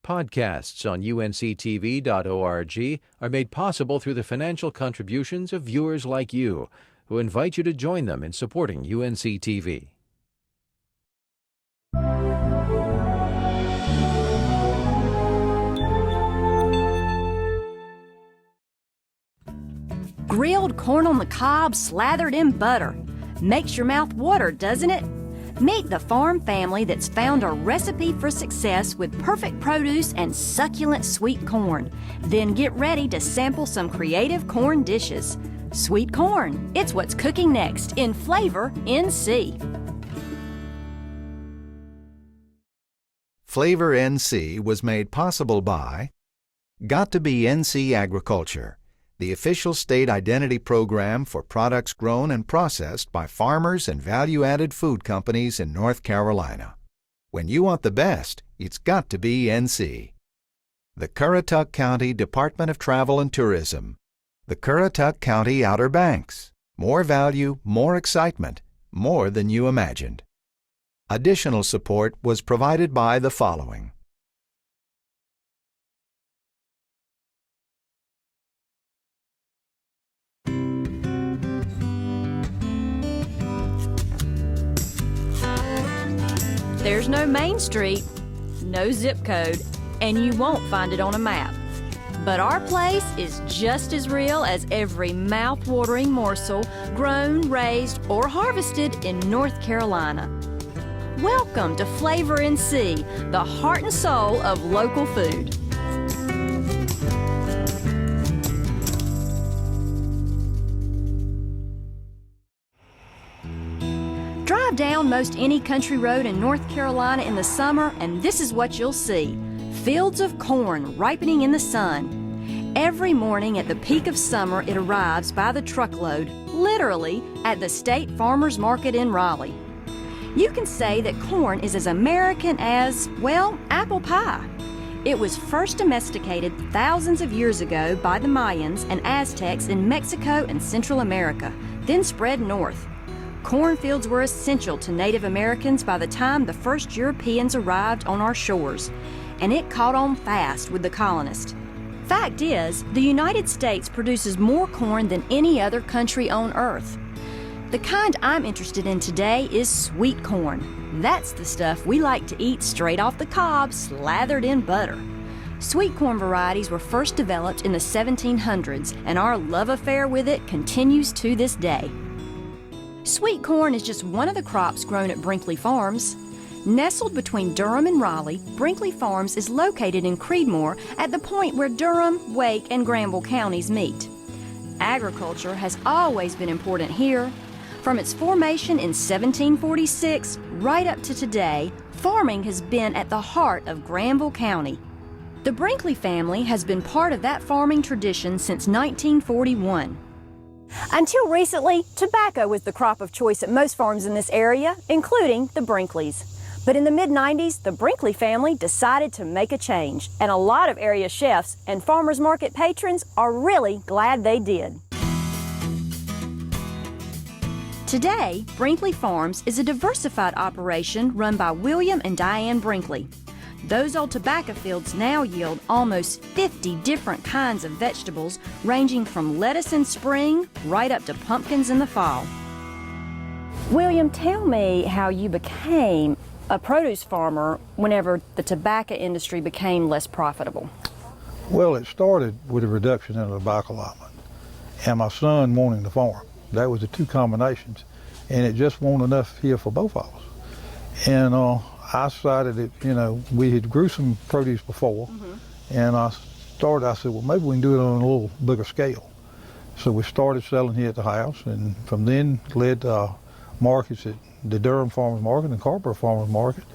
Podcasts on unctv.org are made possible through the financial contributions of viewers like you, who invite you to join them in supporting UNCTV. Grilled corn on the cob slathered in butter. Makes your mouth water, doesn't it? Meet the farm family that's found a recipe for success with perfect produce and succulent sweet corn. Then get ready to sample some creative corn dishes. Sweet corn, it's what's cooking next in Flavor NC. Flavor NC was made possible by Got to Be NC Agriculture, the official state identity program for products grown and processed by farmers and value-added food companies in North Carolina. When you want the best, it's got to be NC. The Currituck County Department of Travel and Tourism. The Currituck County Outer Banks. More value, more excitement, more than you imagined. Additional support was provided by the following. There's no Main Street, no zip code, and you won't find it on a map. But our place is just as real as every mouth-watering morsel grown, raised, or harvested in North Carolina. Welcome to Flavor NC, the heart and soul of local food. Drive down most any country road in North Carolina in the summer, and this is what you'll see. Fields of corn ripening in the sun. Every morning at the peak of summer, it arrives by the truckload, literally, at the State Farmers Market in Raleigh. You can say that corn is as American as, well, apple pie. It was first domesticated thousands of years ago by the Mayans and Aztecs in Mexico and Central America, then spread north. Cornfields were essential to Native Americans by the time the first Europeans arrived on our shores, and it caught on fast with the colonists. Fact is, the United States produces more corn than any other country on earth. The kind I'm interested in today is sweet corn. That's the stuff we like to eat straight off the cob, slathered in butter. Sweet corn varieties were first developed in the 1700s, and our love affair with it continues to this day. Sweet corn is just one of the crops grown at Brinkley Farms. Nestled between Durham and Raleigh, Brinkley Farms is located in Creedmoor at the point where Durham, Wake, and Granville counties meet. Agriculture has always been important here. From its formation in 1746 right up to today, farming has been at the heart of Granville County. The Brinkley family has been part of that farming tradition since 1941. Until recently, tobacco was the crop of choice at most farms in this area, including the Brinkleys. But in the mid-90s, the Brinkley family decided to make a change, and a lot of area chefs and farmers market patrons are really glad they did. Today, Brinkley Farms is a diversified operation run by William and Diane Brinkley. Those old tobacco fields now yield almost 50 different kinds of vegetables, ranging from lettuce in spring right up to pumpkins in the fall. William, tell me how you became a produce farmer whenever the tobacco industry became less profitable. Well, it started with a reduction in the tobacco allotment and my son wanting to farm. That was the two combinations, and it just wasn't enough here for both of us. And I decided that, we had grew some produce before, and I said, well, maybe we can do it on a little bigger scale. So we started selling here at the house, and from then led to markets at the Durham Farmers Market and Carper Farmers Market,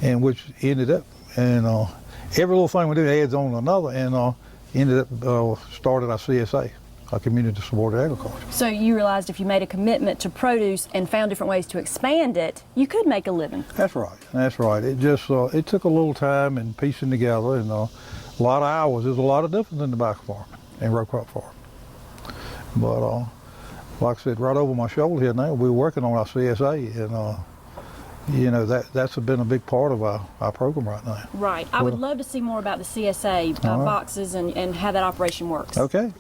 and which ended up, and every little thing we do adds on to another, and ended up started our CSA. A community supported agriculture. So you realized if you made a commitment to produce and found different ways to expand it, you could make a living. That's right. That's right. It just it took a little time and piecing together, and a lot of hours. There's a lot of difference in tobacco farming and row crop farming. But like I said, right over my shoulder here now, we're working on our CSA, and you know, that's been a big part of our program right now. Right. I would love to see more about the CSA boxes and how that operation works. Okay.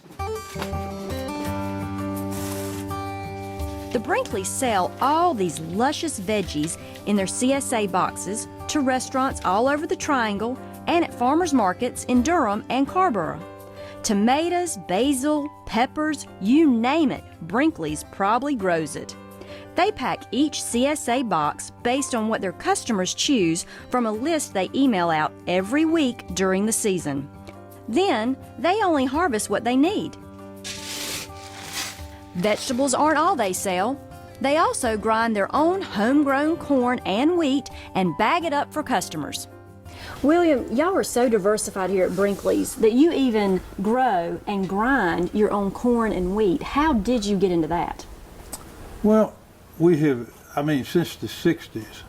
The Brinkleys sell all these luscious veggies in their CSA boxes to restaurants all over the Triangle and at farmers markets in Durham and Carborough. Tomatoes, basil, peppers, you name it, Brinkleys probably grows it. They pack each CSA box based on what their customers choose from a list they email out every week during the season. Then, they only harvest what they need. Vegetables aren't all they sell. They also grind their own homegrown corn and wheat and bag it up for customers. William, y'all are so diversified here at Brinkleys that you even grow and grind your own corn and wheat. How did you get into that? Well, we have, I mean, since the 60s,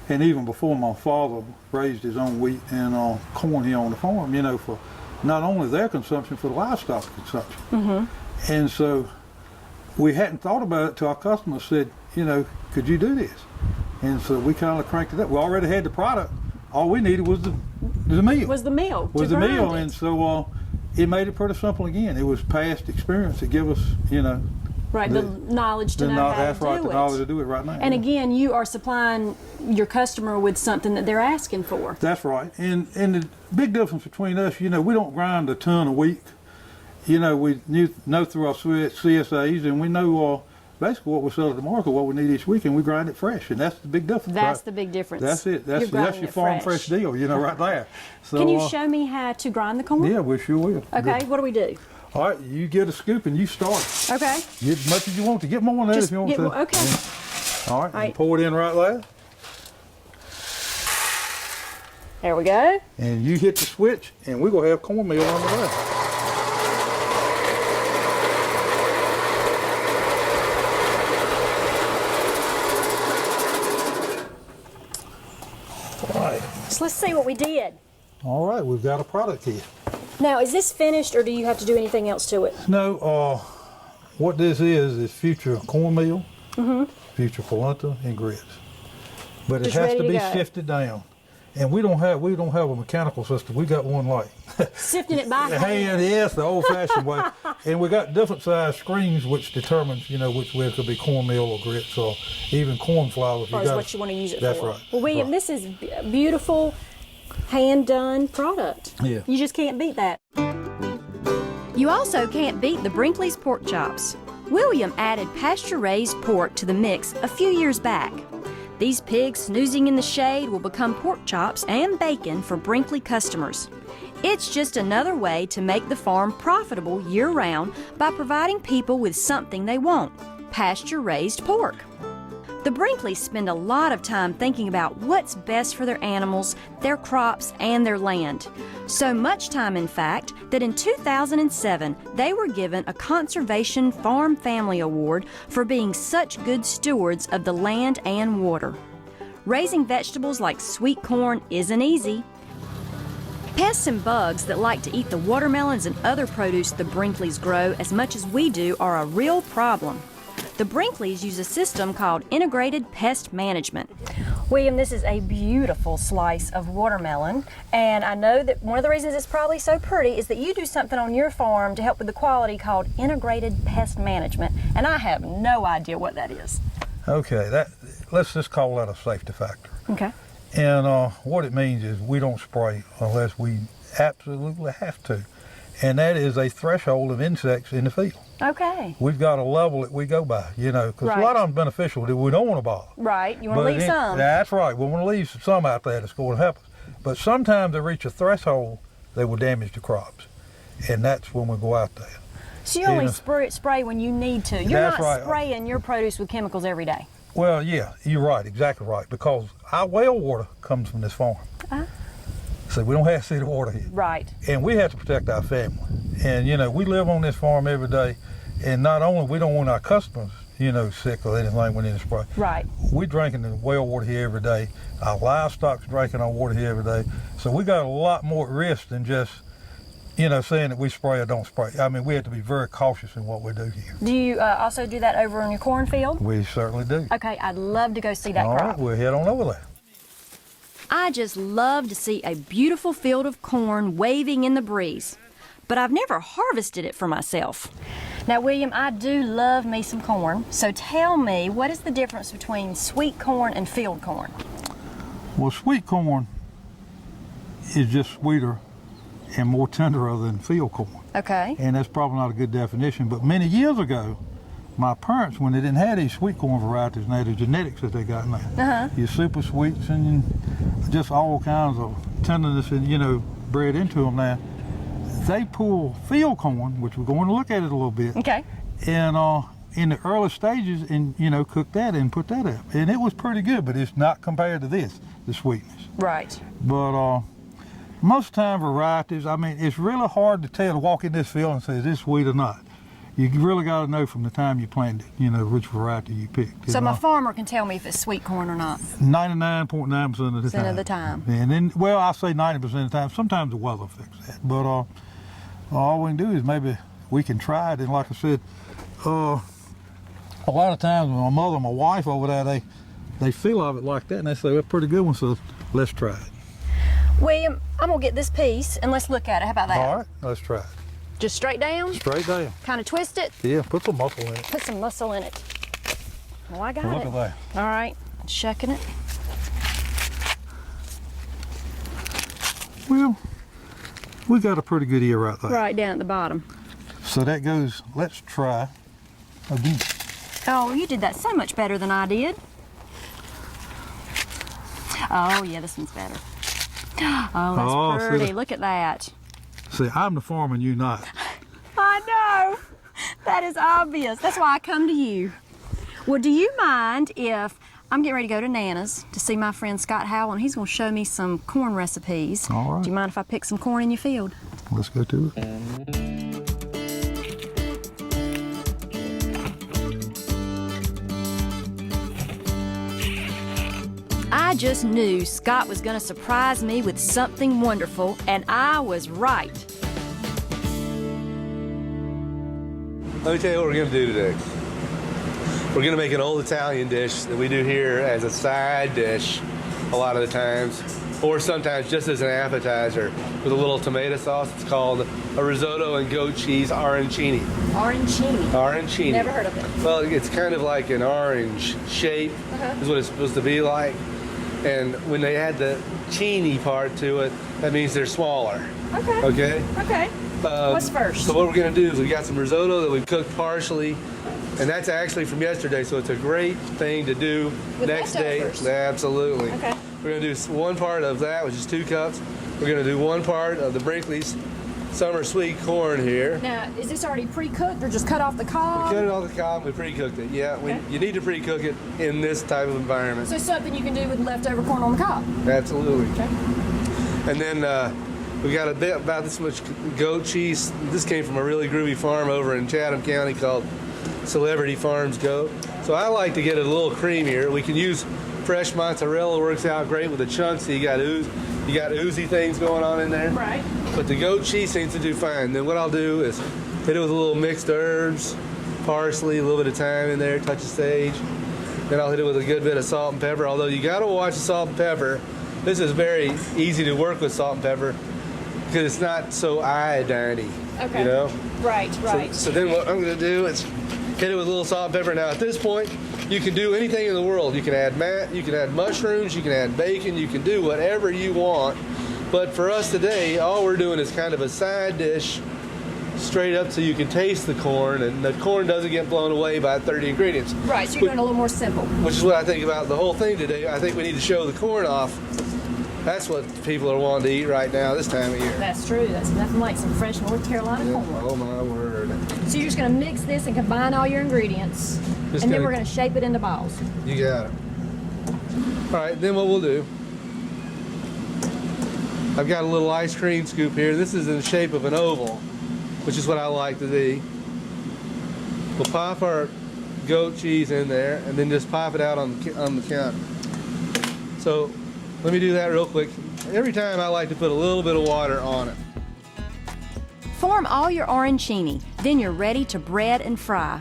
and even before my father raised his own wheat and corn here on the farm, you know, for not only their consumption, for the livestock consumption. Mm-hmm. And so we hadn't thought about it till our customers said, you know, could you do this? And so we kind of cranked it up. We already had the product. All we needed was the meal. Was the meal. And so it made it pretty simple again. It was past experience that gave us, you know. Right, the knowledge to know how to do it. That's right, the knowledge to do it right now. And again, you are supplying your customer with something that they're asking for. That's right. And the big difference between us, you know, we don't grind a ton a week. You know, we know through our CSAs, and we know basically what we sell at the market, what we need each week, and we grind it fresh, and that's the big difference. That's right? the big difference. That's it. That's your farm fresh deal, you know, right there. So, can you show me how to grind the corn? Yeah, we sure will. Okay, Good. what do we do? All right, you get a scoop and you start. Okay. Get as much as you want to. Get more than that if you want to. Okay. Yeah. All right, pour it in right there. There we go. And you hit the switch, and we're going to have cornmeal on the way. So let's see what we did. All right, we've got a product here. Now, is this finished, or do you have to do anything else to it? No, what this is future cornmeal, future polenta, and grits. But it has to be sifted down. And we don't have a mechanical system. We got one like sifting it by hand. Yes, the old-fashioned way. And we got different size screens, which determines, you know, which way it could be cornmeal or grits or even corn flour. Or is what you want to use it that's for. That's right. Well, William, this is a beautiful hand-done product. Yeah. You just can't beat that. You also can't beat the Brinkleys pork chops. William added pasture-raised pork to the mix a few years back. These pigs snoozing in the shade will become pork chops and bacon for Brinkley customers. It's just another way to make the farm profitable year-round by providing people with something they want, pasture-raised pork. The Brinkleys spend a lot of time thinking about what's best for their animals, their crops, and their land. So much time, in fact, that in 2007, they were given a Conservation Farm Family Award for being such good stewards of the land and water. Raising vegetables like sweet corn isn't easy. Pests and bugs that like to eat the watermelons and other produce the Brinkleys grow as much as we do are a real problem. The Brinkleys use a system called Integrated Pest Management. William, this is a beautiful slice of watermelon, and I know that one of the reasons it's probably so pretty is that you do something on your farm to help with the quality called Integrated Pest Management, and I have no idea what that is. Okay, let's just call that a safety factor. Okay. And what it means is we don't spray unless we absolutely have to, and that is a threshold of insects in the field. Okay. We've got a level that we go by, you know, because a lot of them beneficial that we don't want to bother. Right, you want to leave some. That's right, we want to leave some out there that's going to help us. But sometimes they reach a threshold, they will damage the crops, and that's when we go out there. So you only spray when you need to. You're not spraying your produce with chemicals every day. Well, yeah, you're right, exactly right, because our well water comes from this farm. So we don't have city water here. Right. And we have to protect our family. And, you know, we live on this farm every day, and not only we don't want our customers, you know, sick or anything we need to spray. Right. We're drinking the well water here every day. Our livestock's drinking our water here every day. So we got a lot more risk than just saying that we spray or don't spray. I mean, we have to be very cautious in what we do here. Do you also do that over in your cornfield? We certainly do. Okay, I'd love to go see that All crop. right, we'll head on over there. I just love to see a beautiful field of corn waving in the breeze, but I've never harvested it for myself. Now, William, I do love me some corn, so tell me, what is the difference between sweet corn and field corn? Well, sweet corn is just sweeter and more tenderer than field corn. Okay. And that's probably not a good definition, but many years ago, my parents, when they didn't have these sweet corn varieties, and they had the genetics that they got now, your super sweets and just all kinds of tenderness and, bred into them now, they pull field corn, which we're going to look at it a little bit, Okay. and in the early stages, and, cook that and put that up. And it was pretty good, but it's not compared to this, the sweetness. Right. But most time varieties, I mean, it's really hard to tell, to walk in this field and say, is this sweet or not? You really got to know from the time you planted it, which variety you picked. So my farmer can tell me if it's sweet corn or not. 99.9% of the time. Of the time. And then, well, I say 90% of the time. Sometimes the weather affects that. But all we can do is maybe we can try it. And like I said, a lot of times my mother and my wife over there, they feel of it like that, and they say, well, pretty good one, so let's try it. William, I'm going to get this piece and let's look at it. How about that? All right, let's try it. Just straight down? Straight down. Kind of twist it? Yeah, put some muscle in it. Put some muscle in it. Oh, I got Look it. at that. All right, shucking it. Well, we got a pretty good ear right there. Right down at the bottom. So that goes, let's try again. Oh, you did that so much better than I did. Oh, yeah, this one's better. Oh, that's pretty. Look at that. See, I'm the farmer and you not. I know. That is obvious. That's why I come to you. Well, do you mind if I'm getting ready to go to Nana's to see my friend Scott Howell, and he's going to show me some corn recipes. All right. Do you mind if I pick some corn in your field? Let's go to it. I just knew Scott was going to surprise me with something wonderful, and I was right. Let me tell you what we're going to do today. We're going to make an old Italian dish that we do here as a side dish a lot of the times, or sometimes just as an appetizer with a little tomato sauce. It's called a risotto and goat cheese arancini. Arancini. Arancini. Never heard of it. Well, it's kind of like an orange shape is what it's supposed to be like. And when they add the chini part to it, that means they're smaller. Okay. Okay? Okay. What's first? So what we're going to do is we got some risotto that we've cooked partially, and that's actually from yesterday, so it's a great thing to do With next day. leftovers. Absolutely. Okay. We're going to do one part of that, which is 2 cups. We're going to do one part of the Brinkley's summer sweet corn here. Now, is this already pre-cooked or just cut off the cob? We cut it off the cob, we pre-cooked it. Yeah, Okay. you need to pre-cook it in this type of environment. So something you can do with leftover corn on the cob. Absolutely. Okay. And then we got a bit about this much goat cheese. This came from a really groovy farm over in Chatham County called Celebrity Farms Goat. So I like to get it a little creamier. We can use fresh mozzarella, works out great with the chunks. So you got oozy things going on in there. Right. But the goat cheese seems to do fine. Then what I'll do is hit it with a little mixed herbs, parsley, a little bit of thyme in there, touch of sage. Then I'll hit it with a good bit of salt and pepper. Although you got to watch the salt and pepper. This is very easy to work with salt and pepper because it's not so iodine-y, Okay. you know? Right, right. So then what I'm going to do is hit it with a little salt and pepper. Now at this point, you can do anything in the world. You can add mushrooms, you can add bacon, you can do whatever you want. But for us today, all we're doing is kind of a side dish straight up so you can taste the corn, and the corn doesn't get blown away by 30 ingredients. Right, so you're doing a little more simple. Which is what I think about the whole thing today. I think we need to show the corn off. That's what people are wanting to eat right now this time of year. That's true. That's nothing like some fresh North Carolina corn. Oh my word. So you're just going to mix this and combine all your ingredients, Just and then gonna- we're going to shape it into balls. You got it. All right, then what we'll do, I've got a little ice cream scoop here. This is in the shape of an oval, which is what I like to do. We'll pop our goat cheese in there and then just pop it out on the counter. So let me do that real quick. Every time I like to put a little bit of water on it. Form all your arancini, then you're ready to bread and fry.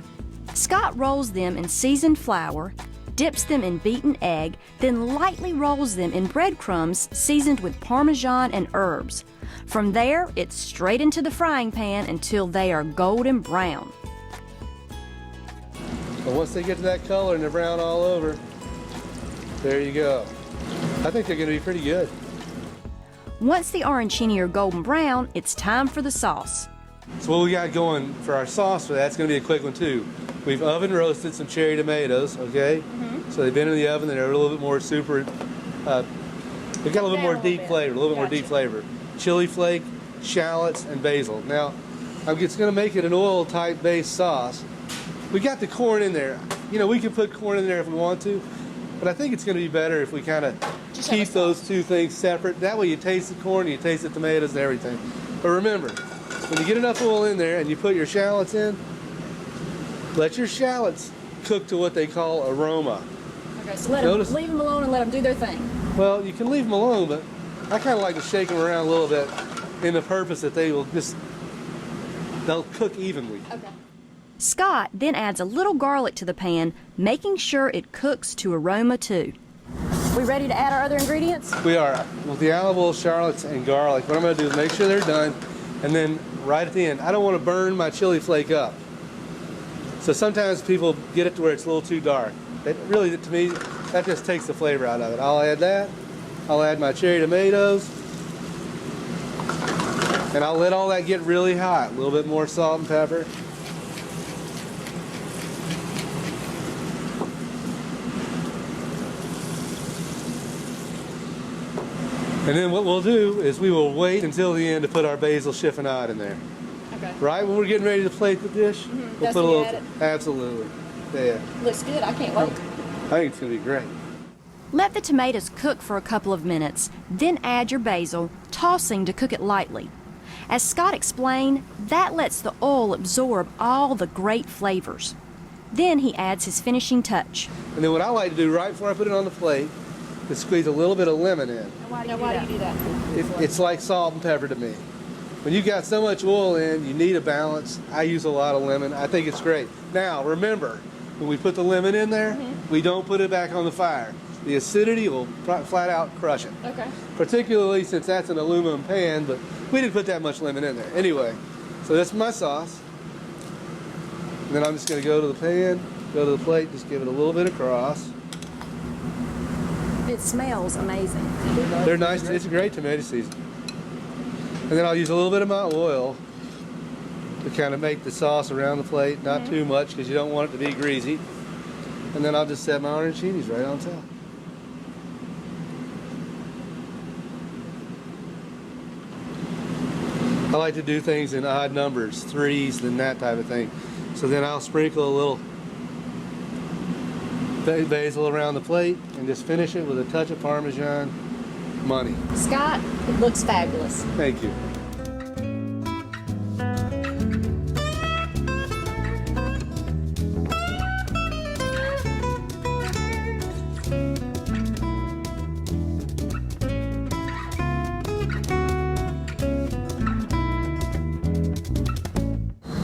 Scott rolls them in seasoned flour, dips them in beaten egg, then lightly rolls them in breadcrumbs seasoned with Parmesan and herbs. From there, it's straight into the frying pan until they are golden brown. But once they get to that color and they're brown all over, there you go. I think they're going to be pretty good. Once the arancini are golden brown, it's time for the sauce. So what we got going for our sauce for that's going to be a quick one too. We've oven roasted some cherry tomatoes, okay? So they've been in the oven, they're a little bit more they've got a little bit more deep flavor, a little bit more deep flavor. Chili flake, shallots, and basil. Now, I'm just going to make it an oil type based sauce. We got the corn in there. You know, we can put corn in there if we want to, but I think it's going to be better if we kind of keep those two things separate. That way you taste the corn, you taste the tomatoes and everything. But remember, when you get enough oil in there and you put your shallots in, let your shallots cook to what they call aroma. Okay, so leave them alone and let them do their thing. Well, you can leave them alone, but I kind of like to shake them around a little bit in the purpose that they'll cook evenly. Okay. Scott then adds a little garlic to the pan, making sure it cooks to aroma too. We ready to add our other ingredients? We are. With the olive oil, shallots, and garlic, what I'm going to do is make sure they're done, and then right at the end, I don't want to burn my chili flake up. So sometimes people get it to where it's a little too dark. It really, to me, that just takes the flavor out of it. I'll add that. I'll add my cherry tomatoes. And I'll let all that get really hot. A little bit more salt and pepper. And then what we'll do is we will wait until the end to put our basil chiffonade in there. Okay. Right when we're getting ready to plate the dish, we'll put a little. Absolutely. Yeah. Looks good. I can't wait. I think it's going to be great. Let the tomatoes cook for a couple of minutes, then add your basil, tossing to cook it lightly. As Scott explained, that lets the oil absorb all the great flavors. Then he adds his finishing touch. And then what I like to do right before I put it on the plate is squeeze a little bit of lemon in. Why do you do that? It's like salt and pepper to me. When you got so much oil in, you need a balance. I use a lot of lemon. I think it's great. Now, remember, when we put the lemon in there, we don't put it back on the fire. The acidity will flat out crush it. Okay. Particularly since that's an aluminum pan, but we didn't put that much lemon in there. Anyway, so that's my sauce. And then I'm just going to go to the pan, go to the plate, just give it a little bit across. It smells amazing. They're nice. It's a great tomato season. And then I'll use a little bit of my oil to kind of make the sauce around the plate, not too much because you don't want it to be greasy. And then I'll just set my arancinis right on top. I like to do things in odd numbers, threes and that type of thing. So then I'll sprinkle a little basil around the plate and just finish it with a touch of Parmesan money. Scott, it looks fabulous. Thank you.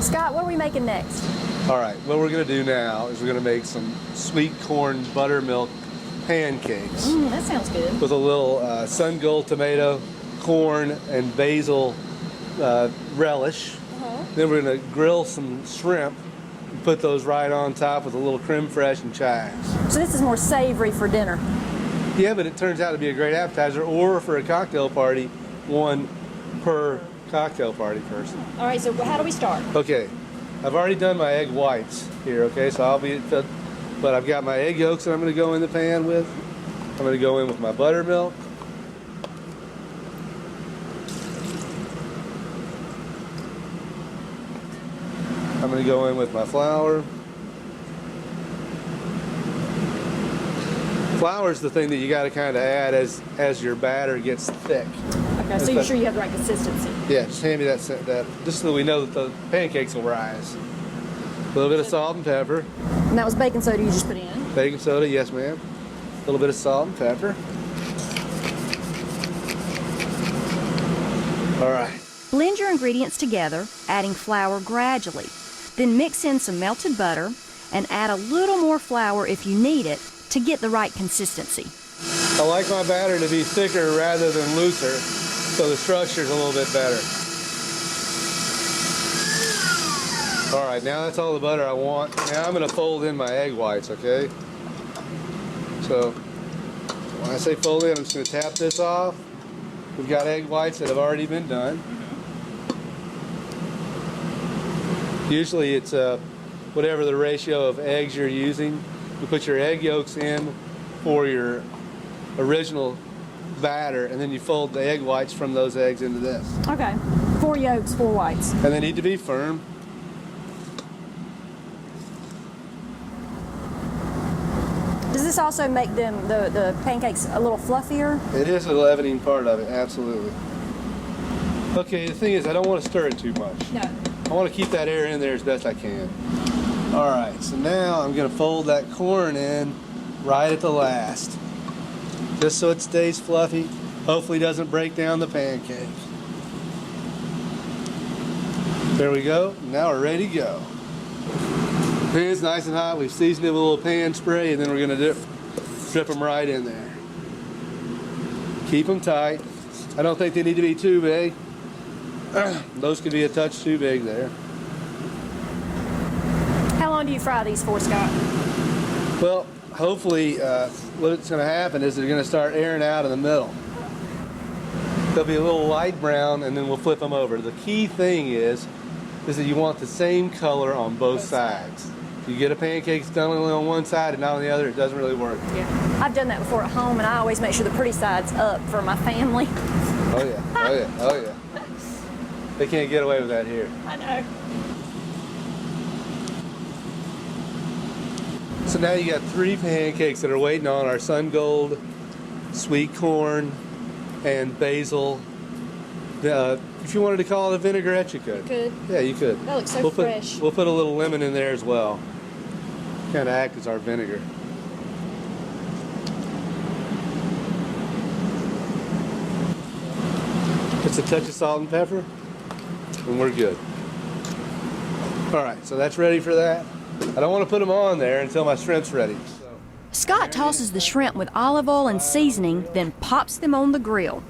Scott, what are we making next? All right, what we're going to do now is we're going to make some sweet corn buttermilk pancakes That sounds good. with a little sun gold tomato, corn, and basil relish. Then we're going to grill some shrimp and put those right on top with a little creme fraiche and chives. So this is more savory for dinner. Yeah, but it turns out to be a great appetizer, or for a cocktail party, one per cocktail party person. All right, so how do we start? Okay, I've already done my egg whites here, okay, so but I've got my egg yolks that I'm going to go in the pan with. I'm going to go in with my buttermilk. I'm going to go in with my flour. Flour is the thing that you got to kind of add as your batter gets thick. Okay, so you're sure you have the right consistency. Yeah, just hand me that just so we know that the pancakes will rise. A little bit of salt and pepper. And that was baking soda you just put in. Baking soda, yes ma'am. A little bit of salt and pepper. All right. Blend your ingredients together, adding flour gradually. Then mix in some melted butter and add a little more flour if you need it to get the right consistency. I like my batter to be thicker rather than looser, so the structure's a little bit better. All right, now that's all the butter I want. Now I'm gonna fold in my egg whites, okay? So when I say fold in, I'm just gonna tap this off. We've got egg whites that have already been done. Usually it's whatever the ratio of eggs you're using. You put your egg yolks in for your original batter, and then you fold the egg whites from those eggs into this. Okay, 4 yolks, 4 whites. And they need to be firm. Does this also make them the pancakes a little fluffier? It is a leavening part of it, absolutely. Okay, the thing is, I don't want to stir it too much. No. I want to keep that air in there as best I can. All right, so now I'm going to fold that corn in right at the last, just so it stays fluffy. Hopefully doesn't break down the pancake. There we go. Now we're ready to go. Pan's nice and hot. We've seasoned it with a little pan spray, and then we're going to drip them right in there. Keep them tight. I don't think they need to be too big. Those could be a touch too big there. How long do you fry these for, Scott? Well, hopefully what's going to happen is they're going to start airing out in the middle. They'll be a little light brown, and then we'll flip them over. The key thing is that you want the same color on both sides. If you get a pancake that's done only on one side and not on the other, it doesn't really work. Yeah. I've done that before at home, and I always make sure the pretty side's up for my family. Oh yeah, oh yeah, oh yeah. They can't get away with that here. I know. So now you got 3 pancakes that are waiting on our sun gold, sweet corn, and basil. If you wanted to call it a vinaigrette, you could. Could. Yeah, you could. That looks so fresh. We'll put a little lemon in there as well. Kind of act as our vinegar. Just a touch of salt and pepper, and we're good. All right, so that's ready for that. I don't want to put them on there until my shrimp's ready. Scott tosses the shrimp with olive oil and seasoning, then pops them on the grill.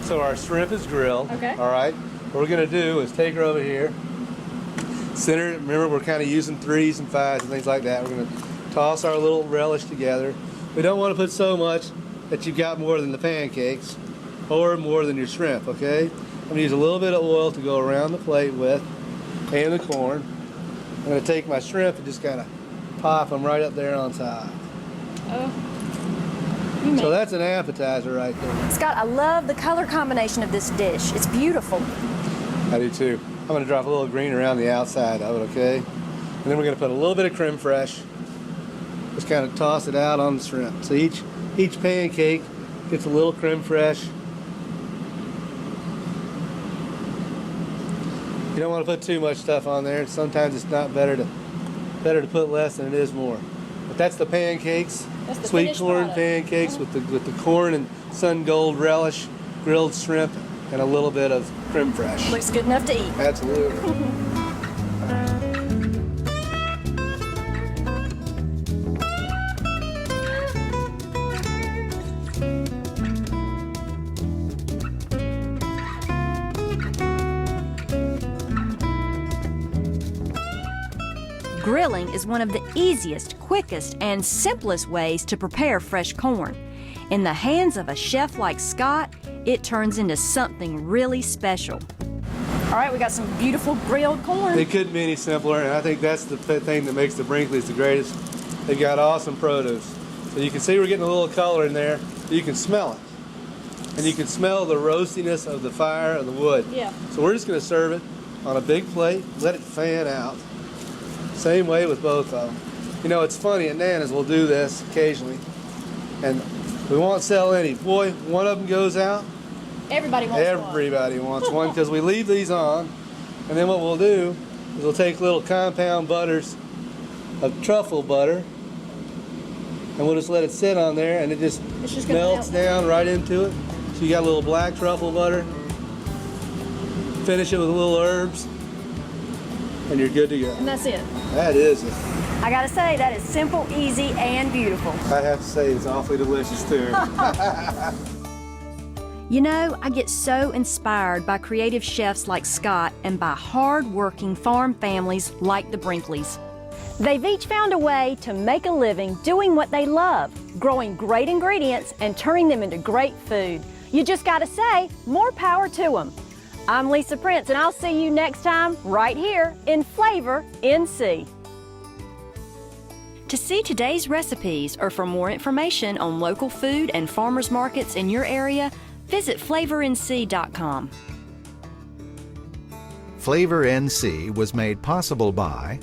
So our shrimp is grilled. Okay. All right. What we're going to do is take her over here. Center, remember we're kind of using 3s and 5s and things like that. We're going to toss our little relish together. We don't want to put so much that you've got more than the pancakes or more than your shrimp, okay? I'm going to use a little bit of oil to go around the plate with and the corn. I'm going to take my shrimp and just kind of pop them right up there on top. So that's an appetizer right there. Scott, I love the color combination of this dish. It's beautiful. I do too. I'm going to drop a little green around the outside of it, okay? And then we're going to put a little bit of creme fraiche. Just kind of toss it out on the shrimp. So each pancake gets a little creme fraiche. You don't want to put too much stuff on there. Sometimes it's not better to put less than it is more. But that's the pancakes. That's the sweet finished corn product. pancakes with the corn and sun gold relish, grilled shrimp, and a little bit of creme fraiche. Looks good enough to eat. Absolutely. Grilling is one of the easiest, quickest, and simplest ways to prepare fresh corn. In the hands of a chef like Scott, it turns into something really special. All right, we got some beautiful grilled corn. It couldn't be any simpler, and I think that's the thing that makes the Brinkley's the greatest. They've got awesome produce. So you can see we're getting a little color in there. You can smell it. And you can smell the roastiness of the fire and the wood. Yeah. So we're just going to serve it on a big plate, let it fan out. Same way with both of them. You know, it's funny, at Nana's we'll do this occasionally, and we won't sell any. Boy, one of them goes out, Everybody wants one because we leave these on, and then what we'll do is we'll take little compound butters of truffle butter, and we'll just let it sit on there, and it just It's just gonna melts melt. down right into it. So you got a little black truffle butter, finish it with a little herbs, and you're good to go. And that's it. That is, I gotta say, that is simple, easy, and beautiful. I have to say, it's awfully delicious too. You know, I get so inspired by creative chefs like Scott and by hard-working farm families like the Brinkleys. They've each found a way to make a living doing what they love, growing great ingredients and turning them into great food. You just gotta say, more power to them. I'm Lisa Prince, and I'll see you next time right here in Flavor NC. To see today's recipes or for more information on local food and farmers markets in your area, visit flavornc.com. Flavor NC was made possible by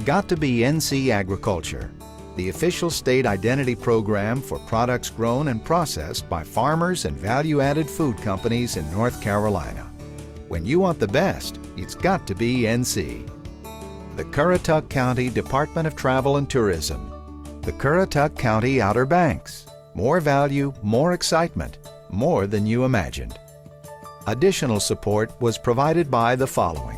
Got to Be NC Agriculture, the official state identity program for products grown and processed by farmers and value-added food companies in North Carolina. When you want the best, it's got to be NC. The Currituck County Department of Travel and Tourism. The Currituck County Outer Banks. More value, more excitement, more than you imagined. Additional support was provided by the following.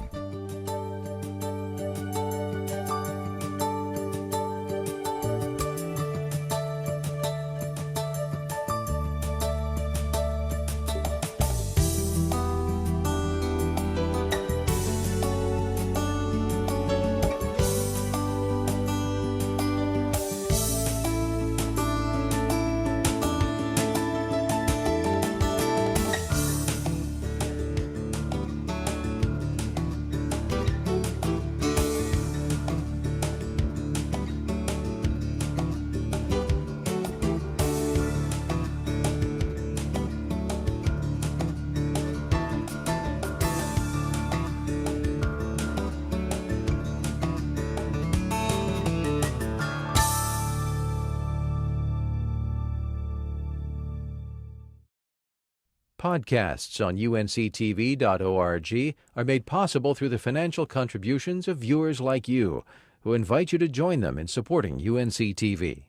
Podcasts on unctv.org are made possible through the financial contributions of viewers like you, who invite you to join them in supporting UNC TV.